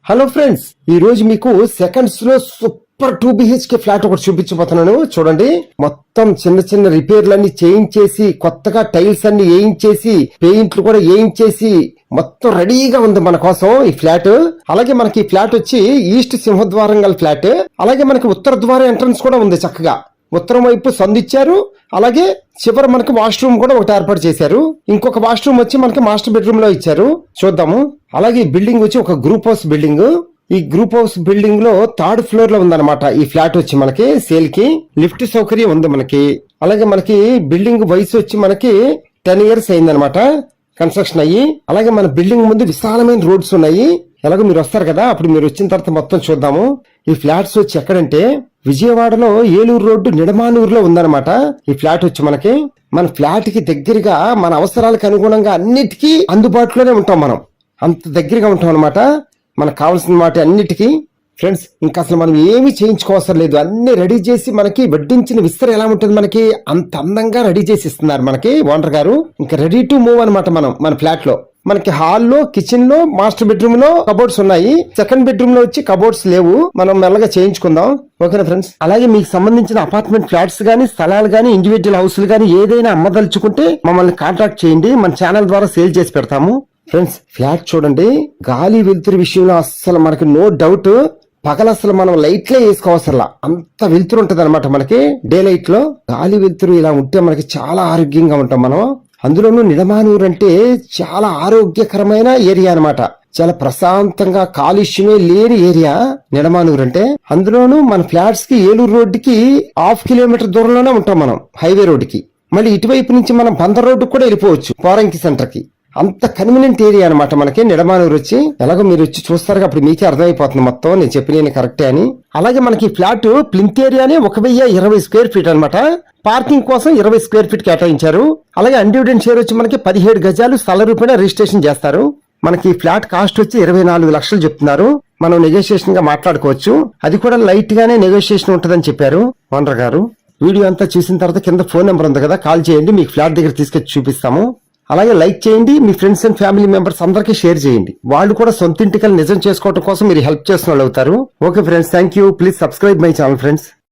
Hello friends, ఈ రోజు మీకు సెకండ్స్ లో సూపర్ 2 BHK ఫ్లాట్ ఒకటి చూపించబోతున్నాను. చూడండి, మొత్తం చిన్న చిన్న రిపేర్లన్నీ చేయించేసి, కొత్తగా టైల్స్ అన్ని వేయించేసి, పెయింట్లు కూడా వేయించేసి మొత్తం రెడీగా ఉంది మన కోసం ఈ ఫ్లాట్. అలాగే మనకి ఈ ఫ్లాట్ వచ్చి ఈస్ట్ సింహద్వారం గల ఫ్లాట్. అలాగే మనకి ఉత్తర ద్వారం ఎంట్రన్స్ కూడా ఉంది. చక్కగా ఉత్తరం వైపు సందిచ్చారు. అలాగే చివర మనకి వాష్రూమ్ కూడా ఒకటి ఏర్పాటు చేశారు. ఇంకొక వాష్రూమ్ వచ్చి మనకి మాస్టర్ బెడ్రూమ్ లో ఇచ్చారు. చూద్దాము. అలాగే ఈ బిల్డింగ్ వచ్చి ఒక గ్రూప్ హౌస్ బిల్డింగ్. ఈ గ్రూప్ హౌస్ బిల్డింగ్ లో 3rd ఫ్లోర్ లో ఉందన్నమాట ఈ ఫ్లాట్ వచ్చి మనకి సేల్ కి. లిఫ్ట్ సౌకర్యం ఉంది మనకి. అలాగే మనకి బిల్డింగ్ వయసు వచ్చి మనకి 10 years అయిందనమాట కన్స్ట్రక్షన్ అయ్యి. అలాగే మన బిల్డింగ్ ముందు విశాలమైన రోడ్స్ ఉన్నాయి. ఎలాగో మీరు వస్తారు కదా, అప్పుడు మీరు వచ్చిన తర్వాత మొత్తం చూద్దాము. ఈ ఫ్లాట్స్ వచ్చి ఎక్కడంటే విజయవాడలో ఏలూరు రోడ్డు నిడమానూరులో ఉందన్నమాట ఈ ఫ్లాట్ వచ్చి మనకి. మన ఫ్లాట్ కి దగ్గరగా మన అవసరాలకు అనుగుణంగా అన్నిటికీ అందుబాటులోనే ఉంటాం. మనం అంత దగ్గరగా ఉంటాం అనమాట మనకు కావాల్సిన వాటి అన్నిటికీ. ఫ్రెండ్స్, ఇంకా అసలు మనం ఏమీ చేయించుకోవసరం లేదు. అన్ని రెడీ చేసి మనకి వడ్డించిన విస్తర ఎలా ఉంటుంది మనకి అంత అందంగా రెడీ చేసి ఇస్తున్నారు మనకి ఓనర్ గారు. ఇంకా రెడీ టు మూవ్ అనమాట. మన ఫ్లాట్ లో మనకి హాల్లో, కిచెన్ లో, మాస్టర్ బెడ్రూమ్ లో కబోర్డ్స్ ఉన్నాయి. సెకండ్ బెడ్రూమ్ లో వచ్చి కబోర్డ్స్ లేవు. మనం మెల్లగా చేయించుకుందాం. ఓకేనా ఫ్రెండ్స్? అలాగే మీకు సంబంధించిన అపార్ట్మెంట్ ఫ్లాట్స్ గానీ, స్థలాలు గానీ, ఇండివిజువల్ హౌస్లు గానీ ఏదైనా అమ్మదలుచుకుంటే మమ్మల్ని కాంటాక్ట్ చేయండి. మన ఛానల్ ద్వారా సేల్ చేసి పెడతాము. ఫ్రెండ్స్, ఫ్లాట్ చూడండి. గాలి వెలుతురు విషయంలో అస్సలు మనకి నో డౌట్. పగల అసలు మనం లైట్లే వేసుకోవసరలా, అంత వెలుతురు ఉంటది అనమాట మనకి. డే లైట్ లో గాలి వెలుతురు ఇలా ఉంటే మనకి చాలా ఆరోగ్యంగా ఉంటాం మనం. అందులోనూ నిడమానూరు అంటే చాలా ఆరోగ్యకరమైన ఏరియా అనమాట. చాలా ప్రశాంతంగా కాలుష్యమే లేని ఏరియా నిడమానూరు అంటే. అందులోనూ మన ఫ్లాట్స్ కి ఏలూరు రోడ్డుకి 1/2 kilometer దూరంలోనే ఉంటాం మనం, హైవే రోడ్డుకి. మళ్ళీ ఇటువైపు నుంచి మనం బందర్ రోడ్డు కూడా వెళ్ళిపోవచ్చు, పోరంకి సెంటర్ కి. అంత కన్వీనియంట్ ఏరియా అనమాట మనకి నిడమానూరు వచ్చి. ఎలాగో మీరు వచ్చి చూస్తారు, అప్పుడు మీకే అర్థమైపోతుంది మొత్తం నేను చెప్పిన కరెక్టే అని. అలాగే మనకి ఫ్లాట్ ప్లింత్ ఏరియానే 1020 square feet అనమాట. పార్కింగ్ కోసం 20 square feet కేటాయించారు. అలాగే అన్డివిడెంట్ షేర్ వచ్చి మనకి 17 గజాలు స్థల రూపాయన రిజిస్ట్రేషన్ చేస్తారు. మనకి ఫ్లాట్ కాస్ట్ వచ్చి 24 లక్షలు చెప్తున్నారు. మనం నెగోషియేషన్ గా మాట్లాడుకోవచ్చు. అది కూడా లైట్ గానే నెగోషియేషన్ ఉంటుందని చెప్పారు ఓనర్ గారు. వీడియో అంతా చూసిన తర్వాత కింద ఫోన్ నెంబర్ ఉంది కదా, కాల్ చేయండి. మీకు ఫ్లాట్ దగ్గర తీసుకొచ్చి చూపిస్తాము. అలాగే లైక్ చేయండి. మీ ఫ్రెండ్స్ అండ్ ఫ్యామిలీ మెంబర్స్ అందరికీ షేర్ చేయండి. వాళ్ళు కూడా సొంత ఇంటికలు నిజం చేసుకోవడం కోసం మీరు హెల్ప్ చేసిన వాళ్ళు అవుతారు. Okay friends, thank you. Please subscribe my channel friends.